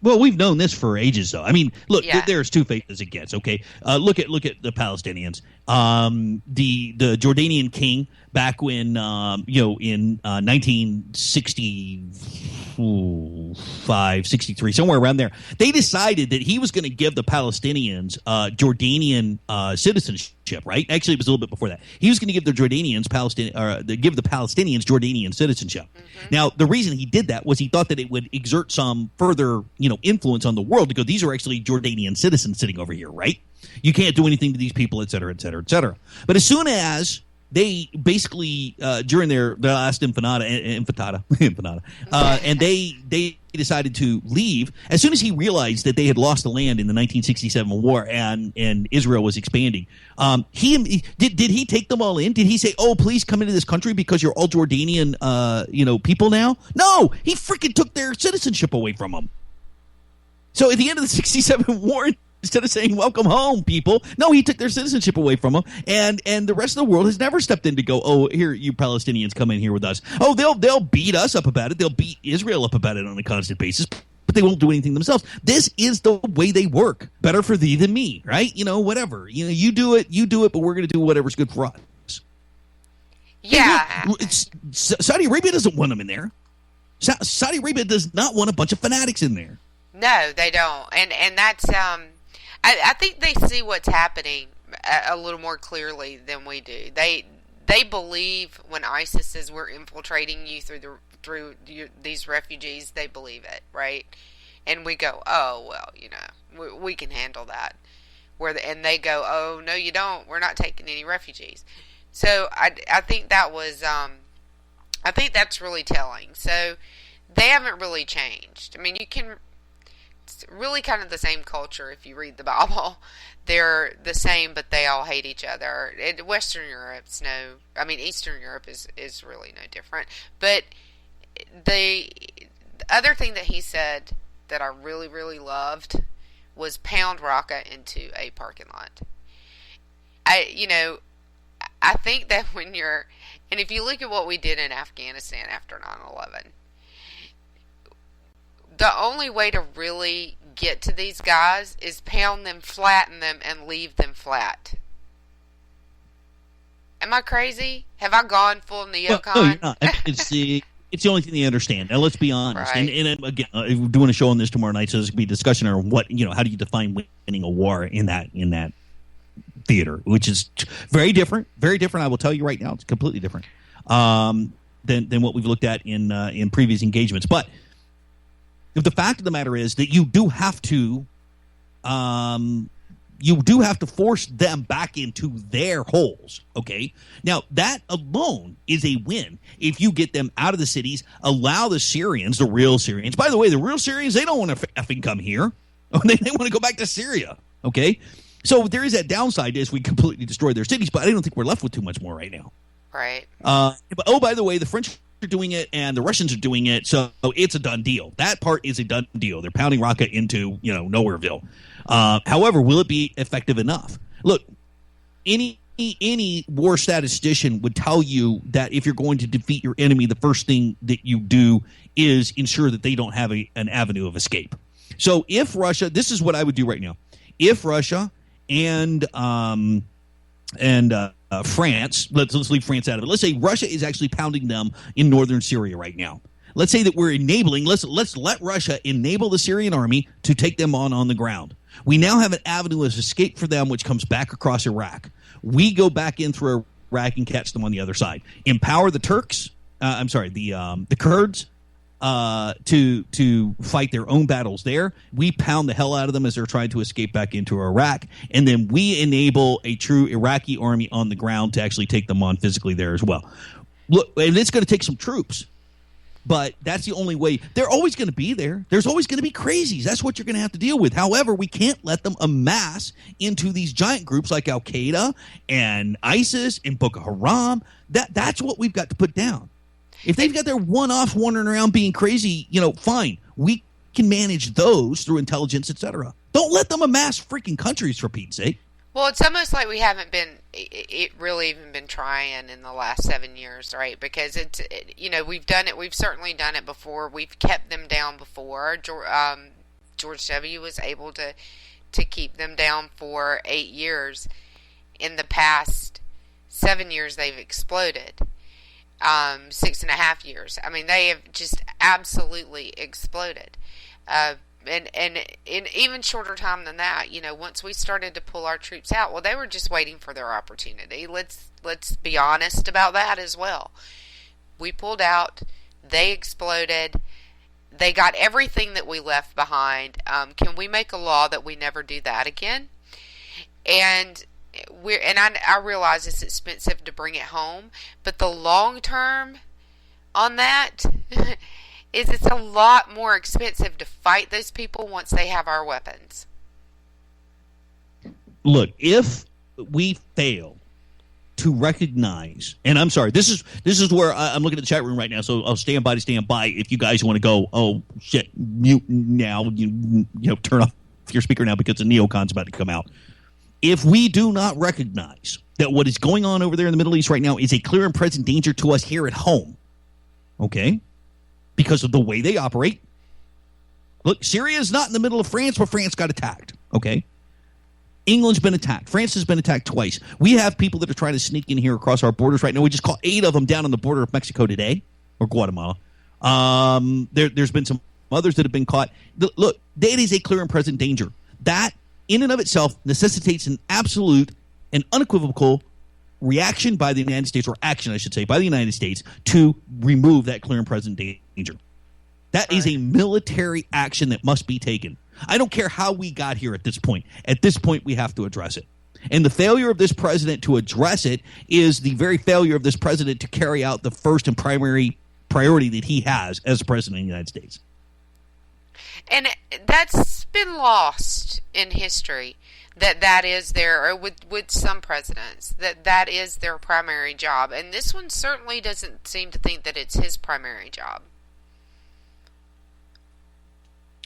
Well, we've known this for ages, though. I mean, look, there's two faces it gets, okay? Look at the Palestinians. The Jordanian king back when, in 1965, 63, somewhere around there, they decided that he was going to give the Palestinians Jordanian citizenship, right? Actually, it was a little bit before that. He was going to give the Palestinians Jordanian citizenship. Mm-hmm. Now, the reason he did that was he thought that it would exert some further, influence on the world to go, these are actually Jordanian citizens sitting over here, right? You can't do anything to these people, et cetera, et cetera, et cetera. But as soon as they basically during their last intifada, and they decided to leave. As soon as he realized that they had lost the land in the 1967 war and Israel was expanding, did he take them all in? Did he say, "Oh, please come into this country because you're all Jordanian, people now"? No, he freaking took their citizenship away from them. So at the end of the 67 war, instead of saying "welcome home, people," no, he took their citizenship away from them, and the rest of the world has never stepped in to go, "Oh, here, you Palestinians, come in here with us." Oh, they'll beat us up about it. They'll beat Israel up about it on a constant basis, but they won't do anything themselves. This is the way they work. Better for thee than me, right? Whatever. You do it, but we're going to do whatever's good for us. Yeah. Saudi Arabia doesn't want them in there. Saudi Arabia does not want a bunch of fanatics in there. No, they don't, and that's I think they see what's happening a little more clearly than we do. They they believe when ISIS says we're infiltrating you through these refugees, they believe it, right? And we go, oh, well, we can handle that. And they go, oh, no, you don't. We're not taking any refugees. So I think that was, I think that's really telling. So they haven't really changed. I mean, it's really kind of the same culture if you read the Bible. They're the same, but they all hate each other. Eastern Europe is really no different. But the other thing that he said that I really, really loved was pound rocket into a parking lot. I think that and if you look at what we did in Afghanistan after 9/11, the only way to really get to these guys is pound them, flatten them, and leave them flat. Am I crazy? Have I gone full neocon? No, you're not. It's the only thing they understand. Now, let's be honest. Right. And again, we're doing a show on this tomorrow night, so there's going to be a discussion on how do you define winning a war in that theater, which is very different. Very different. I will tell you right now, it's completely different than what we've looked at in previous engagements. But the fact of the matter is that you do have to force them back into their holes, okay? Now, that alone is a win. If you get them out of the cities, allow the Syrians, the real Syrians. By the way, the real Syrians, they don't want to effing come here. They want to go back to Syria, okay? So there is that downside as we completely destroy their cities, but I don't think we're left with too much more right now. Right. But, by the way, the French are doing it and the Russians are doing it, so it's a done deal. That part is a done deal. They're pounding rocket into, Nowhereville. However, will it be effective enough? Look, any war statistician would tell you that if you're going to defeat your enemy, the first thing that you do is ensure that they don't have an avenue of escape. So if Russia, this is what I would do right now. If Russia and France, let's leave France out of it. Let's say Russia is actually pounding them in northern Syria right now. Let's say that we're enabling. Let's let Russia enable the Syrian army to take them on the ground. We now have an avenue of escape for them, which comes back across Iraq. We go back in through Iraq and catch them on the other side. Empower the Turks. The Kurds to fight their own battles there. We pound the hell out of them as they're trying to escape back into Iraq, and then we enable a true Iraqi army on the ground to actually take them on physically there as well. Look, and it's going to take some troops. But that's the only way. They're always going to be there. There's always going to be crazies. That's what you're going to have to deal with. However, we can't let them amass into these giant groups like Al-Qaeda and ISIS and Boko Haram. That's what we've got to put down. If they've got their one-off wandering around being crazy, fine. We can manage those through intelligence, etc. Don't let them amass freaking countries, for Pete's sake. Well, it's almost like we haven't been really even been trying in the last 7 years, right? Because we've done it. We've certainly done it before. We've kept them down before. George W. was able to keep them down for 8 years. In the past 7 years, they've exploded. 6.5 years. I mean, they have just absolutely exploded. And in even shorter time than that, once we started to pull our troops out, well, they were just waiting for their opportunity. Let's be honest about that as well. We pulled out. They exploded. They got everything that we left behind. Can we make a law that we never do that again? And I realize it's expensive to bring it home, but the long term on that is it's a lot more expensive to fight those people once they have our weapons. Look, if we fail to recognize, and I'm sorry, this is where I'm looking at the chat room right now, so I'll stand by if you guys want to go, oh shit, mute now, turn off your speaker now because the neocon's about to come out. If we do not recognize that what is going on over there in the Middle East right now is a clear and present danger to us here at home, okay, because of the way they operate. Look, Syria is not in the middle of France where France got attacked, okay? England's been attacked. France has been attacked twice. We have people that are trying to sneak in here across our borders right now. We just caught 8 of them down on the border of Mexico today, or Guatemala. There's been some others that have been caught. Look, that is a clear and present danger. That, in and of itself, necessitates an absolute and unequivocal reaction by the United States, or action, I should say, by the United States to remove that clear and present danger. That is a military action that must be taken. I don't care how we got here at this point. At this point, we have to address it. And the failure of this president to address it is the very failure of this president to carry out the first and primary priority that he has as president of the United States. And that's been lost in history, that is their, or with some presidents, that is their primary job. And this one certainly doesn't seem to think that it's his primary job.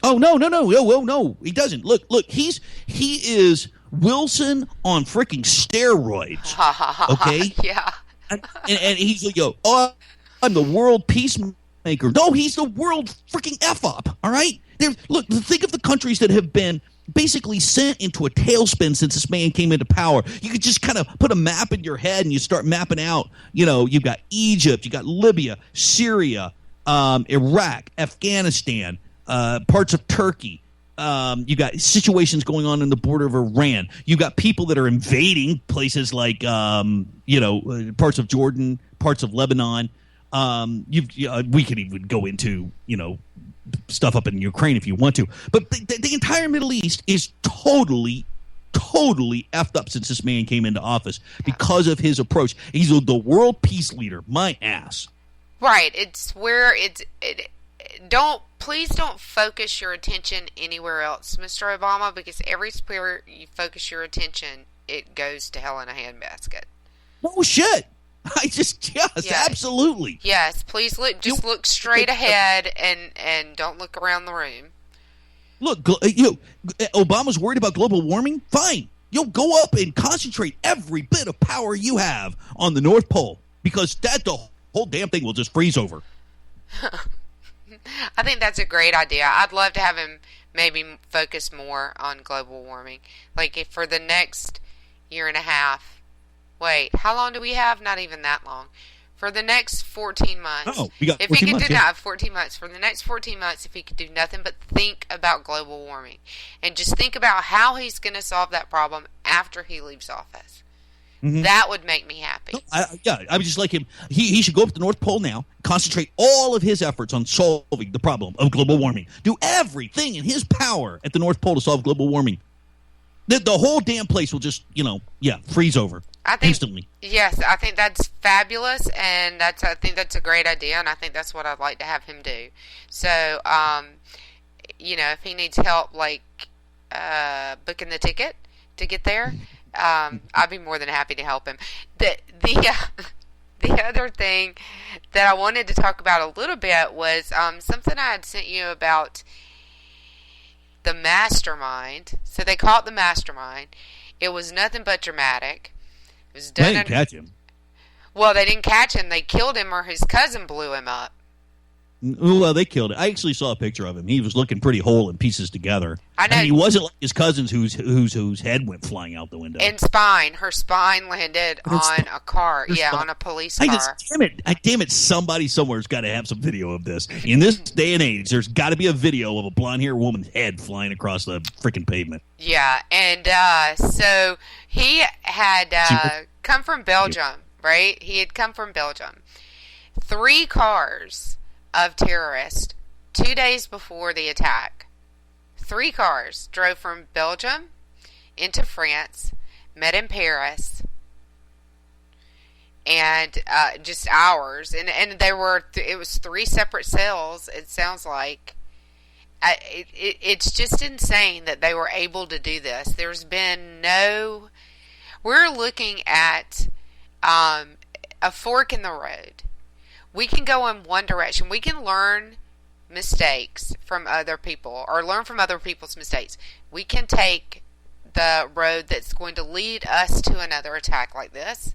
Oh, no, he doesn't. Look, he is Wilson on freaking steroids, okay? Yeah. and he's like, I'm the world peacemaker. No, he's the world freaking F-up, all right? Look, think of the countries that have been basically sent into a tailspin since this man came into power. You could just kind of put a map in your head and you start mapping out, you've got Egypt, you've got Libya, Syria, Iraq, Afghanistan, parts of Turkey. You got situations going on in the border of Iran. You got people that are invading places like, parts of Jordan, parts of Lebanon. We could even go into, stuff up in Ukraine if you want to. But the entire Middle East is totally effed up since this man came into office because of his approach. He's the world peace leader. My ass. Right. It's where please don't focus your attention anywhere else, Mr. Obama, because everywhere you focus your attention, it goes to hell in a handbasket. No shit. Absolutely. Yes, please look straight ahead and don't look around the room. Look, Obama's worried about global warming? Fine. Go up and concentrate every bit of power you have on the North Pole, because the whole damn thing will just freeze over. I think that's a great idea. I'd love to have him maybe focus more on global warming. Like if for the next year and a half. Wait, how long do we have? Not even that long. For the next 14 months. Oh, we got 14 months. If he could do 14 months. For the next 14 months, if he could do nothing but think about global warming and just think about how he's going to solve that problem after he leaves office. Mm-hmm. That would make me happy. I would just like him. He should go up to the North Pole now, concentrate all of his efforts on solving the problem of global warming. Do everything in his power at the North Pole to solve global warming. The whole damn place will just, freeze over instantly. Yes, I think that's fabulous, and I think that's a great idea, and I think that's what I'd like to have him do. So, if he needs help, like booking the ticket to get there, I'd be more than happy to help him. The other thing that I wanted to talk about a little bit was something I had sent you about the mastermind. So they call it the mastermind. It was nothing but dramatic. It was done. They didn't catch him. Well, they didn't catch him. They killed him, or his cousin blew him up. Well, they killed him. I actually saw a picture of him. He was looking pretty whole in pieces together. I know. And he wasn't like his cousins whose head went flying out the window. And her spine landed on a car. On a police car. Damn it, somebody somewhere's got to have some video of this. In this day and age, there's got to be a video of a blonde-haired woman's head flying across the freaking pavement. Yeah, and so he had come from Belgium, right? He had come from Belgium. 3 cars of terrorists 2 days before the attack. 3 cars drove from Belgium into France, met in Paris, and just hours. And it was 3 separate cells, it sounds like. It's just insane that they were able to do this. There's been we're looking at a fork in the road. We can go in one direction. We can learn mistakes from other people or learn from other people's mistakes. We can take the road that's going to lead us to another attack like this,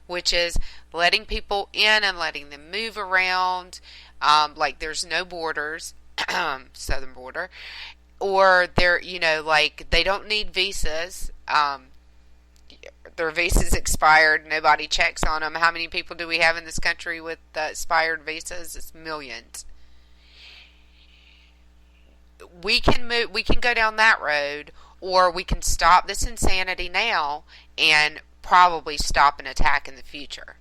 which is letting people in and letting them move around, like there's no borders, southern border, or they don't need visas. Their visas expired. Nobody checks on them. How many people do we have in this country with expired visas? It's millions. We can go down that road, or we can stop this insanity now and probably stop an attack in the future.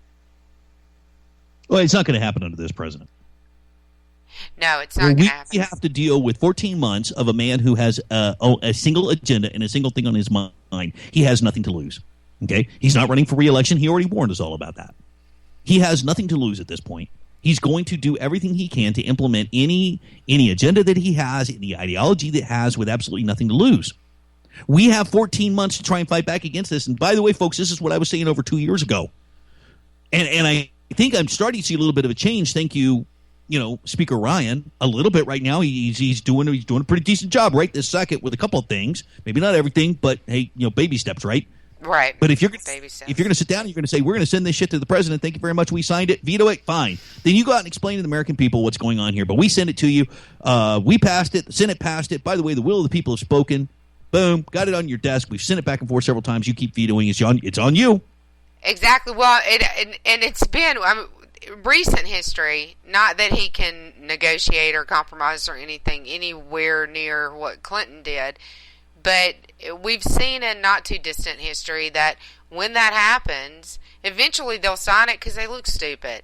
Well, it's not going to happen under this president. No, it's not going to happen. We have to deal with 14 months of a man who has a single agenda and a single thing on his mind. He has nothing to lose. Okay? He's not running for re-election. He already warned us all about that. He has nothing to lose at this point. He's going to do everything he can to implement any agenda that he has, any ideology that has, with absolutely nothing to lose. We have 14 months to try and fight back against this. And by the way, folks, this is what I was saying over 2 years ago. And I think I'm starting to see a little bit of a change. Thank you, Speaker Ryan, a little bit right now. He's doing a pretty decent job right this second with a couple of things. Maybe not everything, but hey, baby steps, right? Right. But if you're going to sit down and you're going to say, we're going to send this shit to the president, thank you very much, we signed it, veto it, fine. Then you go out and explain to the American people what's going on here. But we send it to you. We passed it. The Senate passed it. By the way, the will of the people have spoken. Boom. Got it on your desk. We've sent it back and forth several times. You keep vetoing. It's on you. Exactly. Well, and it's been recent history, not that he can negotiate or compromise or anything anywhere near what Clinton did, but we've seen in not too distant history that when that happens, eventually they'll sign it because they look stupid.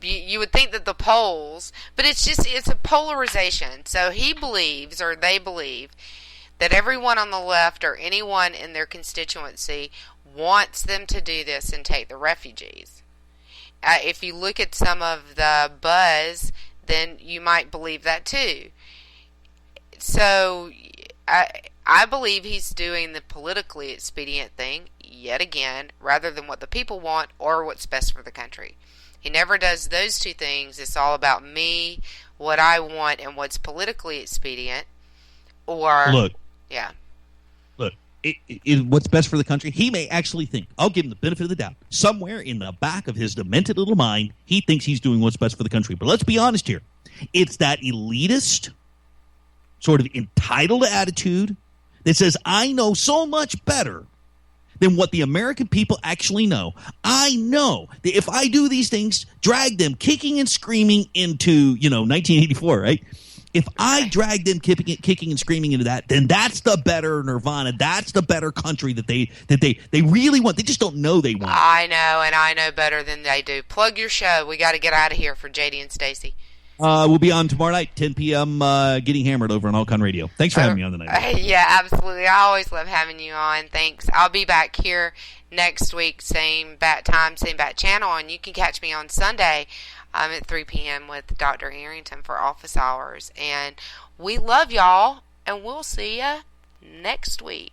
You would think that the polls, but it's a polarization. So he believes, or they believe, that everyone on the left or anyone in their constituency wants them to do this and take the refugees. If you look at some of the buzz, then you might believe that too. So I believe he's doing the politically expedient thing yet again, rather than what the people want or what's best for the country. He never does those two things. It's all about me, what I want, and what's politically expedient. Or look, what's best for the country. He may actually think, I'll give him the benefit of the doubt, somewhere in the back of his demented little mind, he thinks he's doing what's best for the country. But let's be honest here. It's that elitist, sort of entitled attitude that says, I know so much better than what the American people actually know. I know that if I do these things, drag them kicking and screaming into, 1984, right? If I drag them kicking and screaming into that, then that's the better nirvana. That's the better country that they really want. They just don't know they want. I know, and I know better than they do. Plug your show. We got to get out of here for JD and Stacy. We'll be on tomorrow night, 10 p.m., Getting Hammered over on Alcon Radio. Thanks for having me on the night. Yeah, absolutely. I always love having you on. Thanks. I'll be back here next week, same bat time, same bat channel, and you can catch me on Sunday at 3 p.m. with Dr. Arrington for office hours. And we love y'all, and we'll see you next week.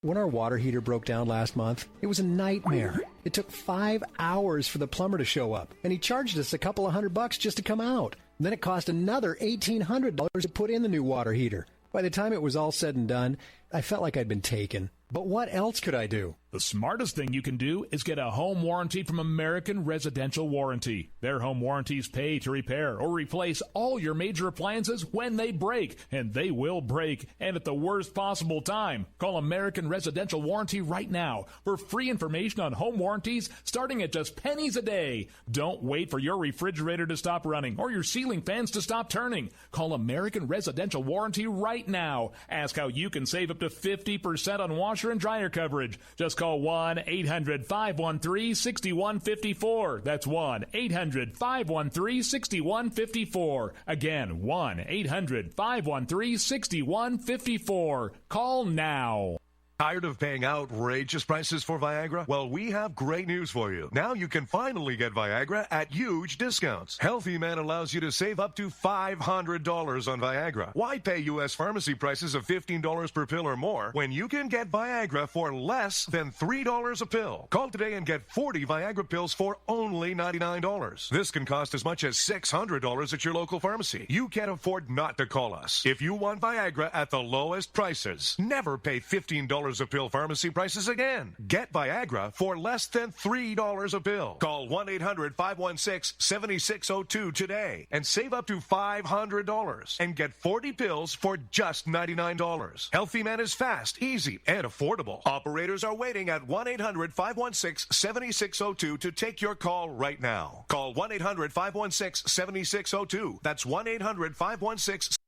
When our water heater broke down last month, it was a nightmare. It took 5 hours for the plumber to show up, and he charged us a couple of $100 just to come out. Then it cost another $1,800 to put in the new water heater. By the time it was all said and done, I felt like I'd been taken. But what else could I do? The smartest thing you can do is get a home warranty from American Residential Warranty. Their home warranties pay to repair or replace all your major appliances when they break, and they will break, and at the worst possible time. Call American Residential Warranty right now for free information on home warranties starting at just pennies a day. Don't wait for your refrigerator to stop running or your ceiling fans to stop turning. Call American Residential Warranty right now. Ask how you can save up to 50% on washer and dryer coverage. Just call 1-800-513-6154. That's 1-800-513-6154. Again, 1-800-513-6154. Call now. Tired of paying outrageous prices for Viagra? Well, we have great news for you. Now you can finally get Viagra at huge discounts. Healthy Man allows you to save up to $500 on Viagra. Why pay U.S. pharmacy prices of $15 per pill or more when you can get Viagra for less than $3 a pill? Call today and get 40 Viagra pills for only $99. This can cost as much as $600 at your local pharmacy. You can't afford not to call us. If you want Viagra at the lowest prices, never pay $15 $3 a pill pharmacy prices again. Get Viagra for less than $3 a pill. Call 1-800-516-7602 today and save up to $500 and get 40 pills for just $99. Healthy Man is fast, easy, and affordable. Operators are waiting at 1-800-516-7602 to take your call right now. Call 1-800-516-7602. That's 1-800-516